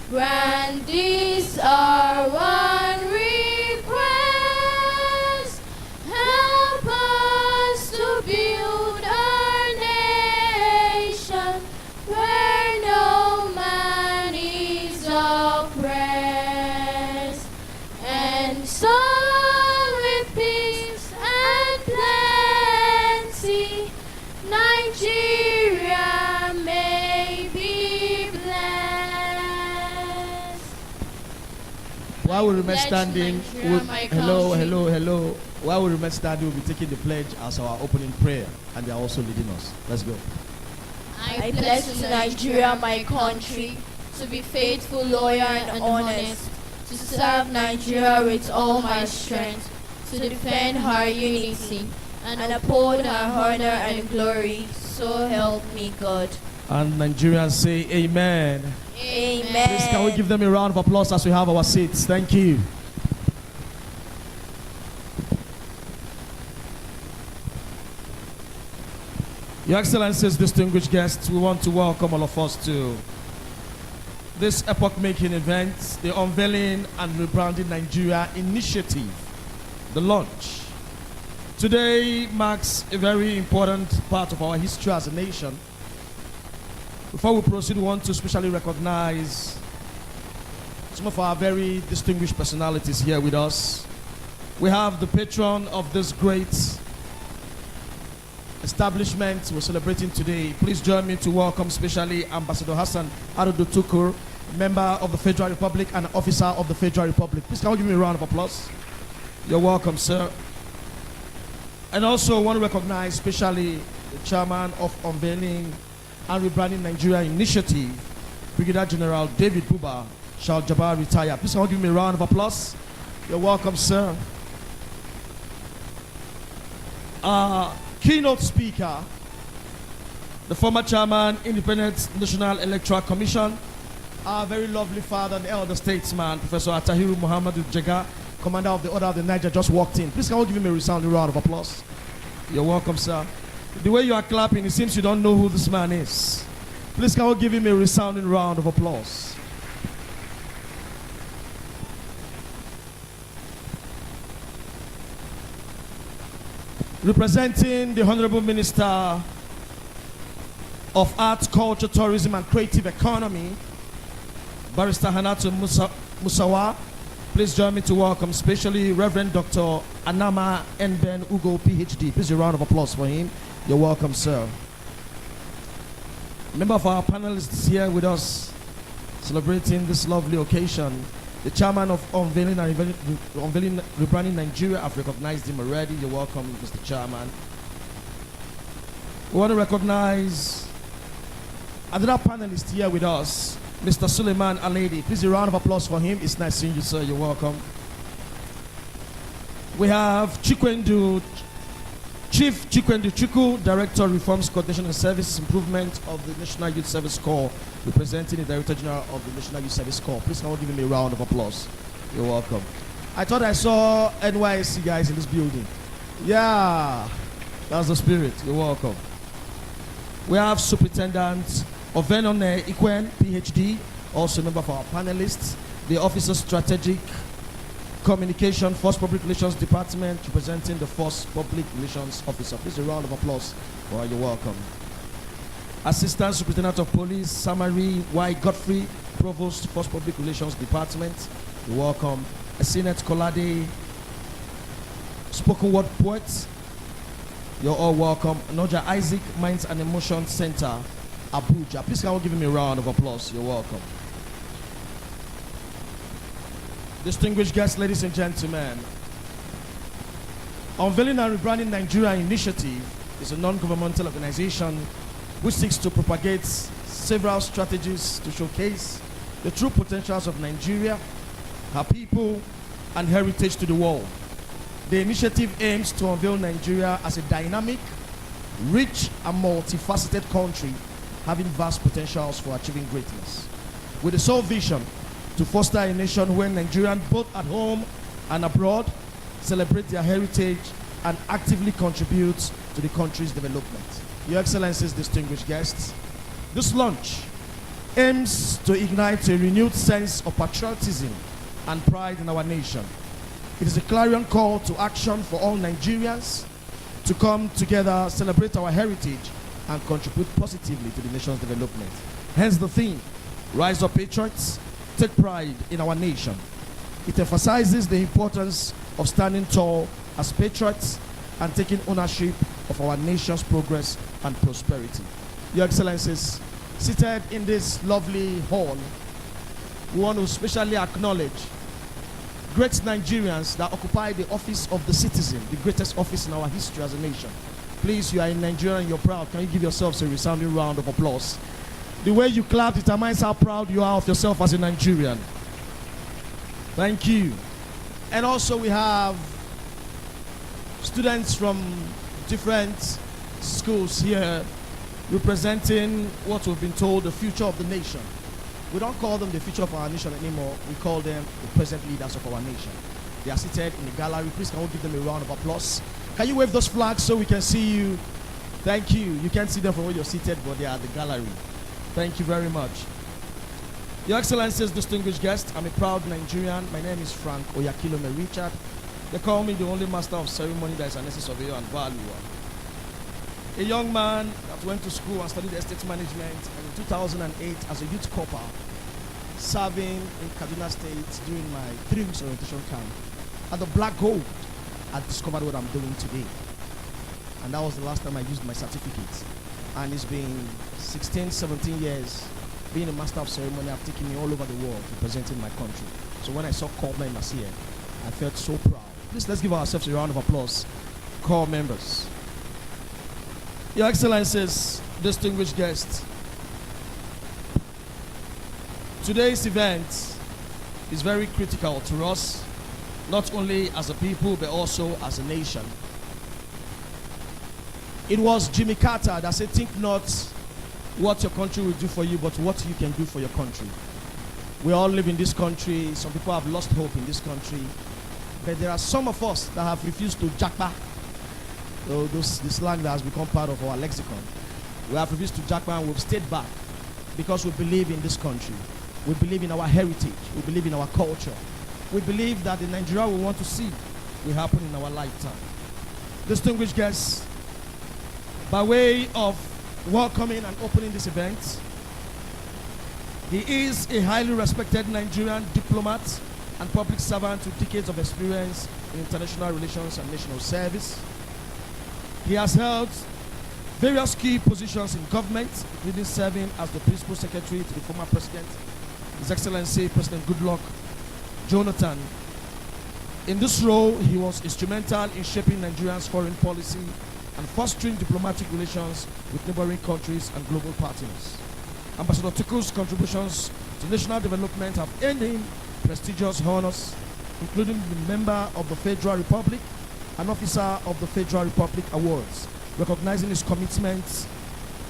Grant this our one request. Help us to build our nation where no man is oppressed, and so with peace and plenty Nigeria may be blessed. While we remain Pledge standing, Nigeria, my hello. country. While we remain standing, we'll be taking the pledge as our opening prayer, and they are also leading us. Let's go. I pledge to Nigeria, my country, to be faithful, loyal, and honest, to serve Nigeria with all my strength, to defend her unity, and uphold her honor and glory. So help me God. And Nigerians say amen. Amen. Please, can we give them a round of applause as we have our seats? Thank you. Your Excellencies, distinguished guests, we want to welcome all of us to this epoch-making event, the Unveiling and Rebranding Nigeria initiative, the launch. Today marks a very important part of our history as a nation. Before we proceed, we want to specially recognize some of our very distinguished personalities here with us. We have the patron of this great establishment we're celebrating today. Please join me to welcome specially Ambassador Hassan Adodo Tukur, member of the Federal Republic and officer of the Federal Republic. Please can you give me a round of applause? You're welcome, sir. And also want to recognize specially the chairman of Unveiling and Rebranding Nigeria initiative, Brigadier General David Buba Shal Jabbar retired. Please can you give me a round of applause? You're welcome, sir. Keynote speaker, the former chairman, Independent National Electoral Commission, our very lovely father and elder statesman, Professor Atahiru Muhammadu Jega, commander of the Order of the Niger, just walked in. Please can you give him a resounding round of applause? You're welcome, sir. The way you are clapping, it seems you don't know who this man is. Please can you give him a resounding round of applause? Representing the Honorable Minister of Arts, Culture, Tourism and Creative Economy, Barrister Hannatu Musawa. Please join me to welcome specially Reverend Dr. Anama Nben Ugo, PhD. Please a round of applause for him. You're welcome, sir. A member of our panelists here with us celebrating this lovely occasion, the chairman of Unveiling and Rebranding Nigeria. I've recognized him already. You're welcome, Mr. Chairman. We want to recognize another panelist here with us, Mr. Suleiman Aledi. Please a round of applause for him. It's nice seeing you, sir. You're welcome. We have Chief Chikwendu Chuku, Director, Reforms, Coordination and Services Improvement of the National Youth Service Corps, representing the Director General of the National Youth Service Corps. Please can you give him a round of applause? You're welcome. I thought I saw NYSC guys in this building. Yeah, that's the spirit. You're welcome. We have Superintendent Ovenone Ikwen, PhD, also a member of our panelists, the Office of Strategic Communication, Force Public Relations Department, representing the Force Public Relations Officer. Please a round of applause. Well, you're welcome. Assistant Superintendent of Police, Samari Y. Godfrey, Provost, Force Public Relations Department. You're welcome. Asinet Kolade, Spoken Word Poet. You're all welcome. Noja Isaac, Minds and Emotions Center, Abuja. Please can you give him a round of applause? You're welcome. Distinguished guests, ladies and gentlemen, Unveiling and Rebranding Nigeria initiative is a non-governmental organization which seeks to propagate several strategies to showcase the true potentials of Nigeria, her people, and heritage to the world. The initiative aims to unveil Nigeria as a dynamic, rich, and multifaceted country having vast potentials for achieving greatness, with the sole vision to foster a nation where Nigerians, both at home and abroad, celebrate their heritage and actively contribute to the country's development. Your Excellencies, distinguished guests, this launch aims to ignite a renewed sense of patriotism and pride in our nation. It is a clarion call to action for all Nigerians to come together, celebrate our heritage, and contribute positively to the nation's development. Hence the theme, Rise Up Patriots, Take Pride in Our Nation. It emphasizes the importance of standing tall as patriots and taking ownership of our nation's progress and prosperity. Your Excellencies, seated in this lovely hall, we want to specially acknowledge great Nigerians that occupy the office of the citizen, the greatest office in our history as a nation. Please, you are in Nigeria and you're proud. Can you give yourselves a resounding round of applause? The way you clap determines how proud you are of yourself as a Nigerian. Thank you. And also we have students from different schools here representing what we've been told the future of the nation. We don't call them the future of our nation anymore. We call them the present leaders of our nation. They are seated in the gallery. Please, can we give them a round of applause? Can you wave those flags so we can see you? Thank you. You can't see them from where you're seated, but they are at the gallery. Thank you very much. Your Excellencies, distinguished guests, I'm a proud Nigerian. My name is Frank Oyakilome Richard. They call me the only master of ceremony that is an essence of and value. A young man that went to school and studied estate management, and in 2008 as a youth corper, serving in Kaduna State during my 3 weeks orientation camp. At the Black Gold, I discovered what I'm doing today. And that was the last time I used my certificate. And it's been 16, 17 years being a master of ceremony. I've taken me all over the world representing my country. So when I saw corps members here, I felt so proud. Please, let's give ourselves a round of applause. Corps members. Your Excellencies, distinguished guests, today's event is very critical to us, not only as a people, but also as a nation. It was Jimmy Carter that said, think not what your country will do for you, but what you can do for your country. We all live in this country. Some people have lost hope in this country. But there are some of us that have refused to jack back. The slang that has become part of our lexicon. We have refused to jack back and we've stayed back because we believe in this country. We believe in our heritage. We believe in our culture. We believe that the Nigeria we want to see will happen in our lifetime. Distinguished guests, by way of welcoming and opening this event, he is a highly respected Nigerian diplomat and public servant with decades of experience in international relations and national service. He has held various key positions in government, including serving as the principal secretary to the former president, His Excellency President Goodluck Jonathan. In this role, he was instrumental in shaping Nigeria's foreign policy and fostering diplomatic relations with neighboring countries and global partners. Ambassador Tuku's contributions to national development have earned him prestigious honors, including the Member of the Federal Republic, an Officer of the Federal Republic Awards, recognizing his commitment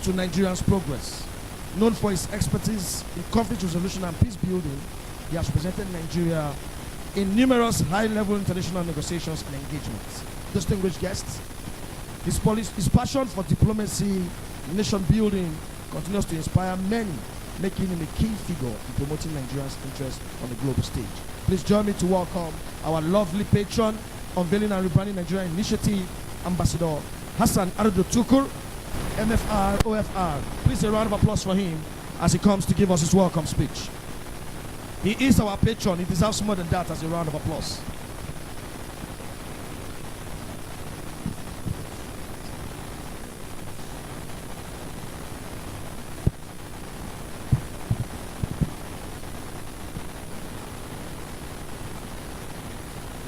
to Nigeria's progress. Known for his expertise in conflict resolution and peace building, he has represented Nigeria in numerous high-level international negotiations and engagements. Distinguished guests, his passion for diplomacy, nation building continues to inspire many, making him a key figure in promoting Nigeria's interests on the global stage. Please join me to welcome our lovely patron, Unveiling and Rebranding Nigeria Initiative, Ambassador Hassan Ardo Tukur, MFR, OFR. Please a round of applause for him as he comes to give us his welcome speech. He is our patron. He deserves more than that as a round of applause.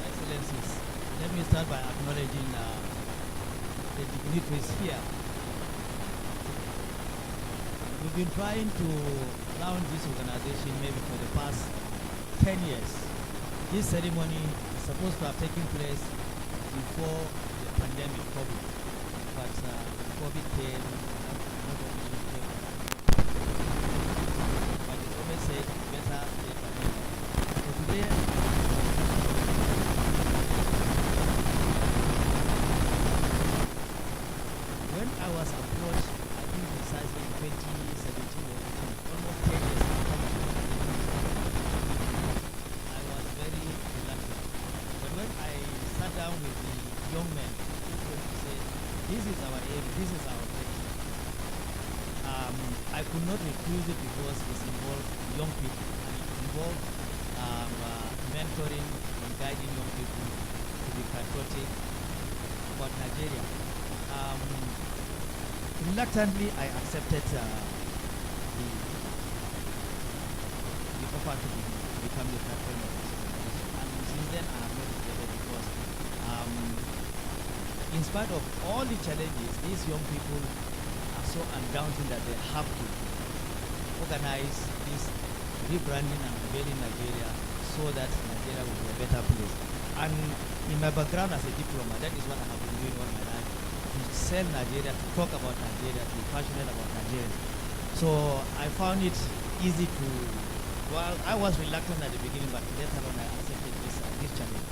Excellencies, let me start by acknowledging the dignitaries here. We've been trying to launch this organization maybe for the past 10 years. This ceremony is supposed to have taken place before the pandemic COVID, but COVID came and a lot of issues came. But it's always said better late than never. So today, when I was approached, I think precisely in 2017 or 18, almost 10 years is our aim, this is our objective. I could not refuse it because it's involved young people and it involved mentoring and guiding young people to be patriotic about Nigeria. Reluctantly, I accepted the offer to become the patron of this organization, and since then I have not regretted because in spite of all the challenges, these young people are so undaunted that they have to organize this rebranding and unveiling Nigeria so that Nigeria will be a better place. And in my background as a diplomat, that is what I have been doing all my life, to sell Nigeria, to talk about Nigeria, to be passionate about Nigeria. So I found it easy to, well, I was reluctant at the beginning, but later on I accepted this challenge.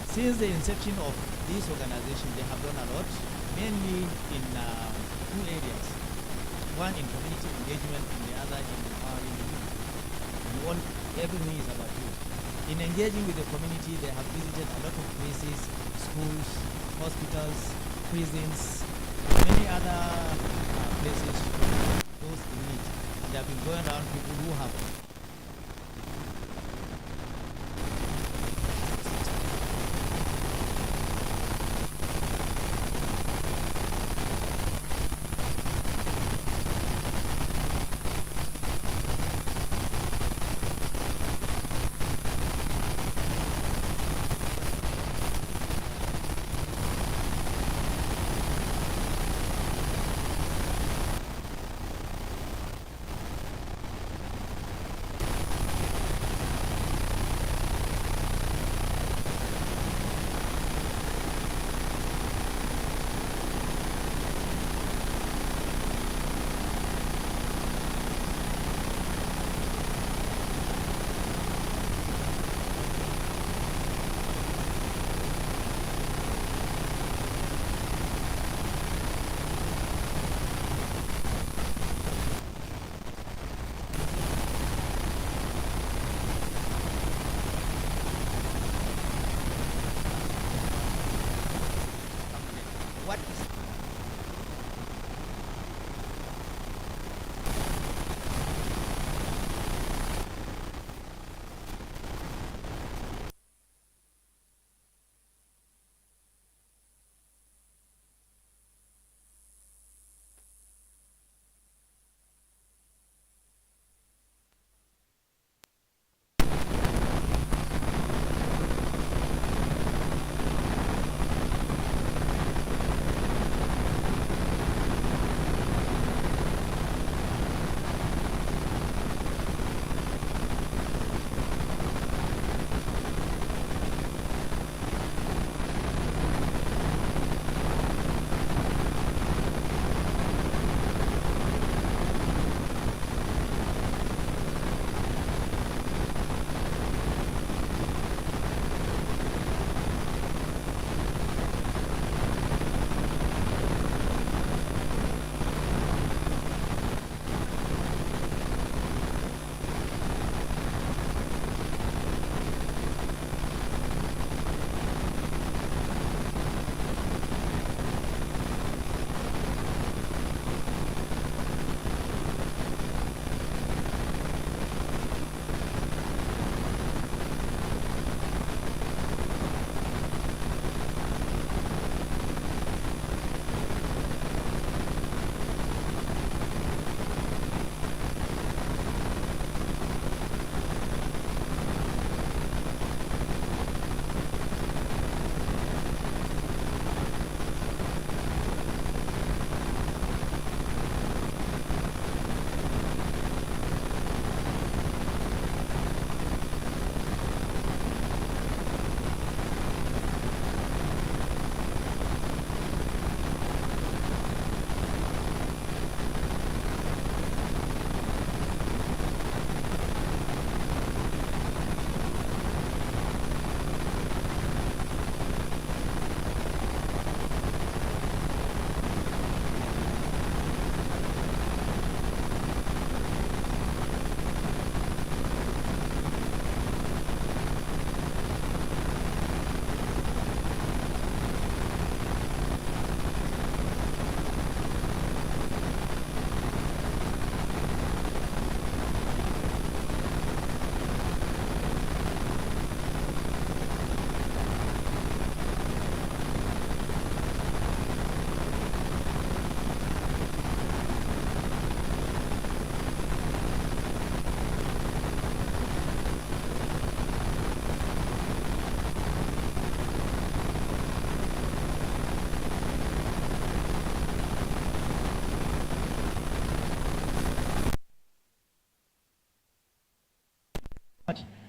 Since the inception of this organization, they have done a lot, mainly in two areas. One in community engagement and the other in empowering the youth. And everything is about youth. In engaging with the community, they have visited a lot of places, schools, hospitals, prisons, many other places, those in need. And they have been going around people who have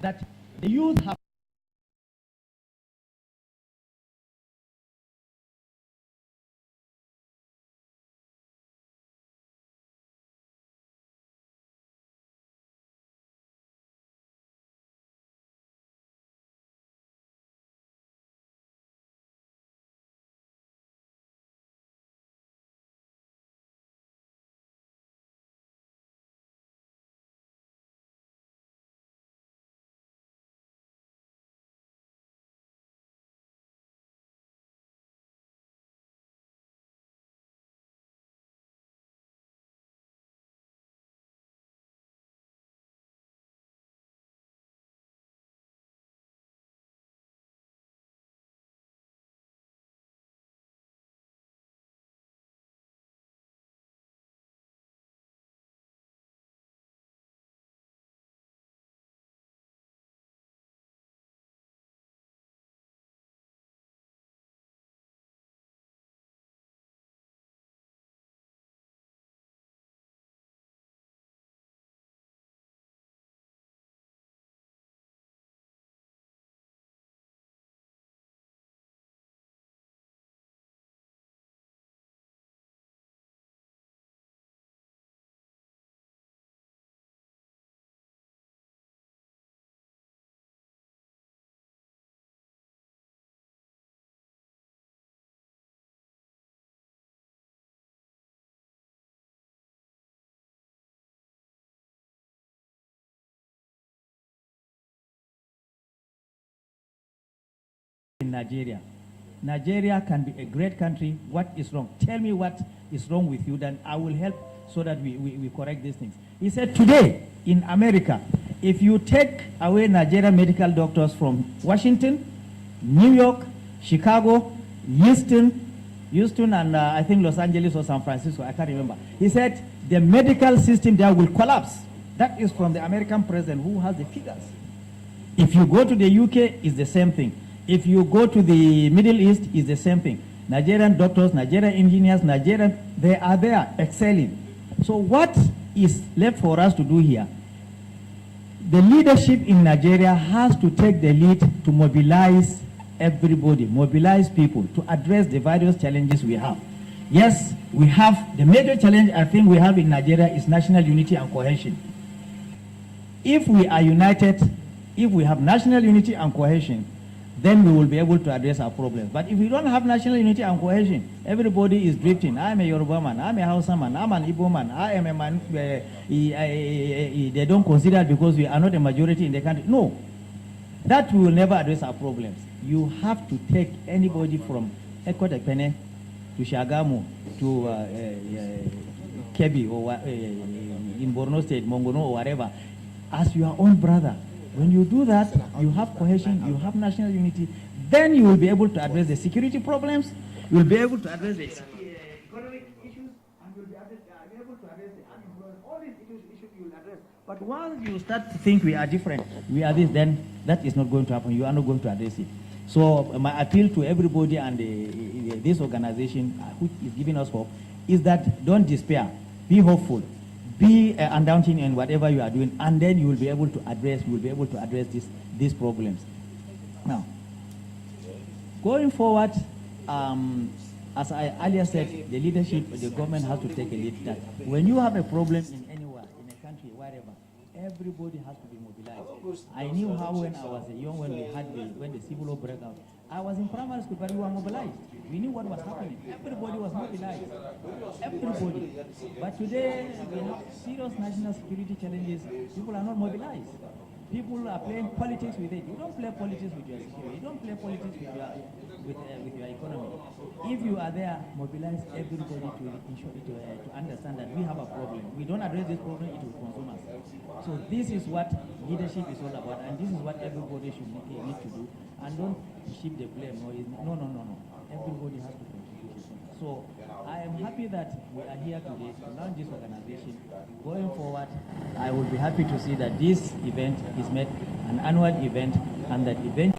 that the youth have in Nigeria. Nigeria can be a great country. What is wrong? Tell me what is wrong with you, then I will help so that we correct these things. He said today in America, if you take away Nigerian medical doctors from Washington, New York, Chicago, Houston and I think Los Angeles or San Francisco, I can't remember. He said the medical system there will collapse. That is from the American president who has the figures. If you go to the UK, it's the same thing. If you go to the Middle East, it's the same thing. Nigerian doctors, Nigerian engineers, they are there excelling. So what is left for us to do here? The leadership in Nigeria has to take the lead to mobilize everybody, mobilize people to address the various challenges we have. Yes, we have the major challenge I think we have in Nigeria is national unity and cohesion. If we are united, if we have national unity and cohesion, then we will be able to address our problems. But if we don't have national unity and cohesion, everybody is drifting. I'm a Yoruba man, I'm a Hausa man, I'm an Igbo man, I am a man, they don't consider it because we are not a majority in the country. No, that will never address our problems. You have to take anybody from Ekotekpene to Shagamu to Kebi or in Borno State, Mongono or whatever, as your own brother. When you do that, you have cohesion, you have national unity, then you will be able to address the security problems, you will be able to address the economic issues, and you will be able to address the unemployment. All these issues you will address. But once you start to think we are different, we are this, then that is not going to happen. You are not going to address it. So my appeal to everybody and this organization, which is giving us hope, is that don't despair, be hopeful. Be undaunted in whatever you are doing, and then you will be able to address. These problems. Now, going forward, as I earlier said, the leadership, the government has to take a lead. That when you have a problem in anywhere, in a country, wherever, everybody has to be mobilized. I knew how when I was young, when the civil war broke out, I was in primary school, but we were mobilized. We knew what was happening. Everybody was mobilized. Everybody. But today, we have serious national security challenges. People are not mobilized. People are playing politics with it. You don't play politics with your security. You don't play politics with your economy. If you are there, mobilize everybody to ensure to understand that we have a problem. We don't address this problem, it will consume us. So this is what leadership is all about, and this is what everybody should need to do. And don't shift the blame. No. Everybody has to contribute. So I am happy that we are here today to launch this organization. Going forward, I will be happy to see that this event is made an annual event, and that event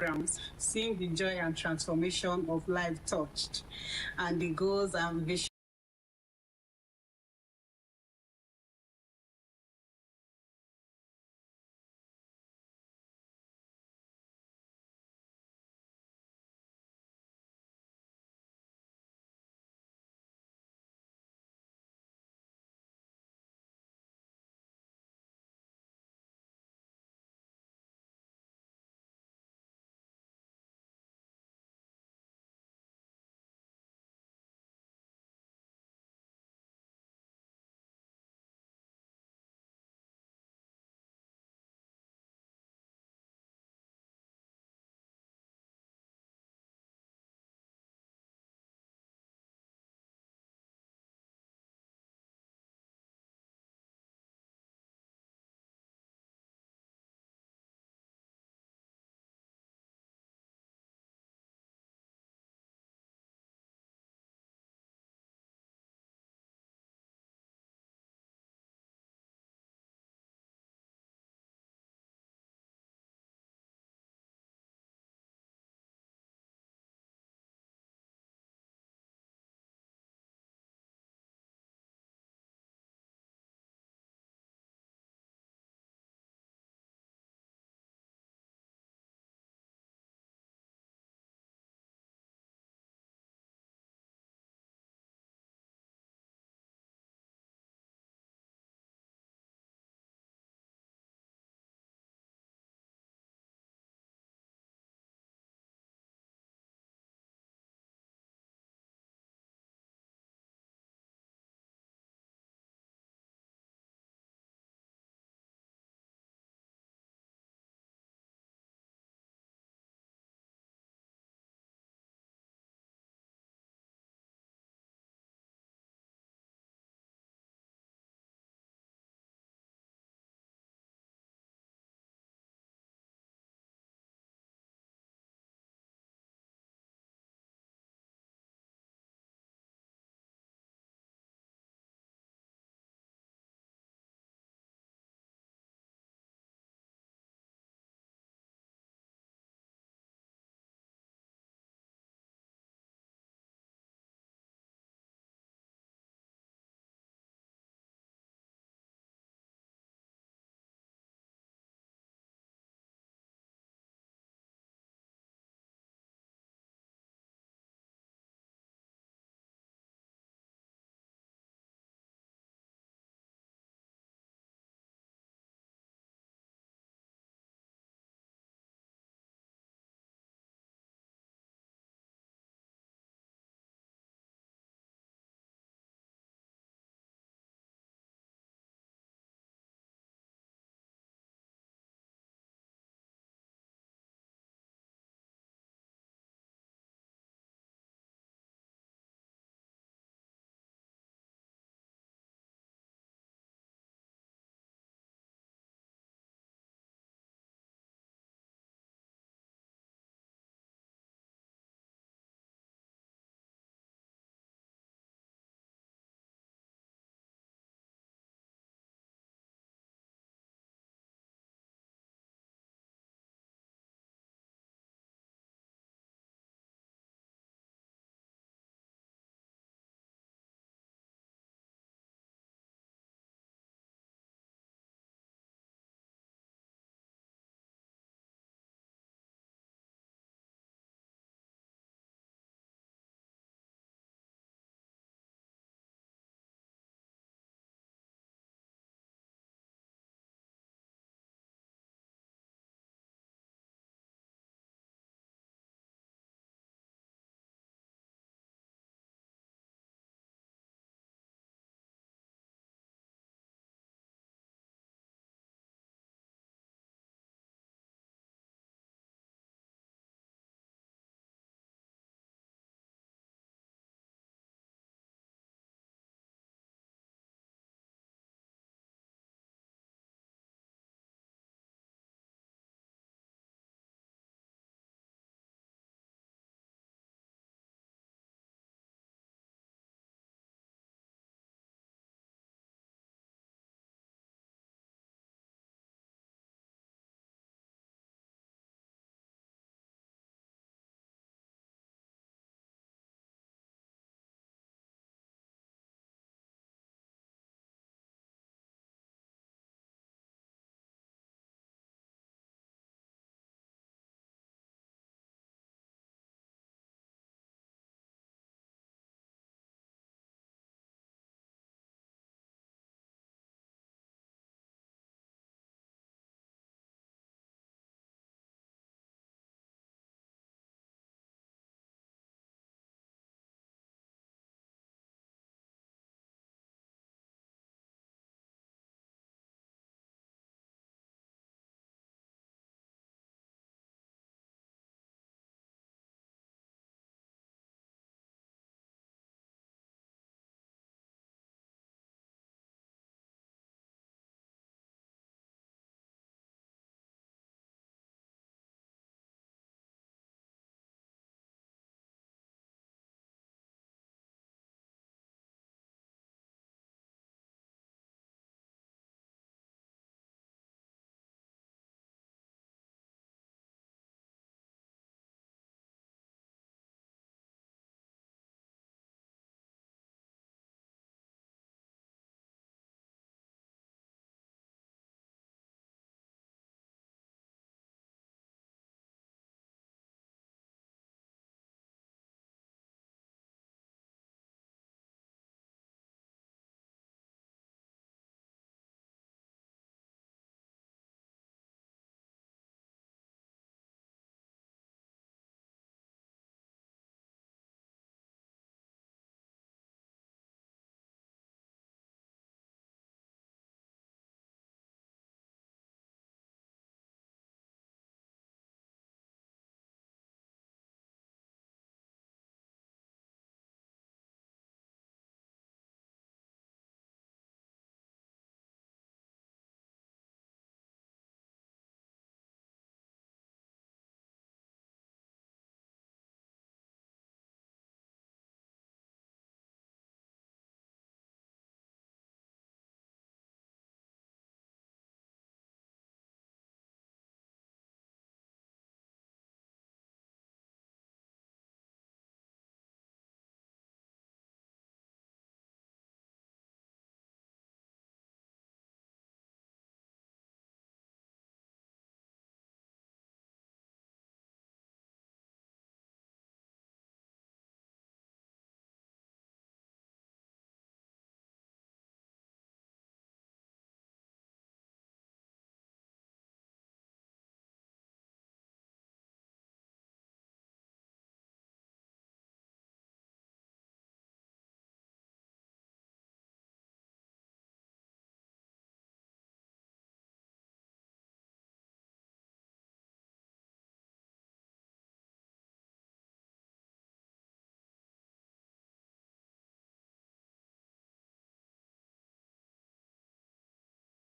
programs, seeing the joy and transformation of life touched, and the goals and vision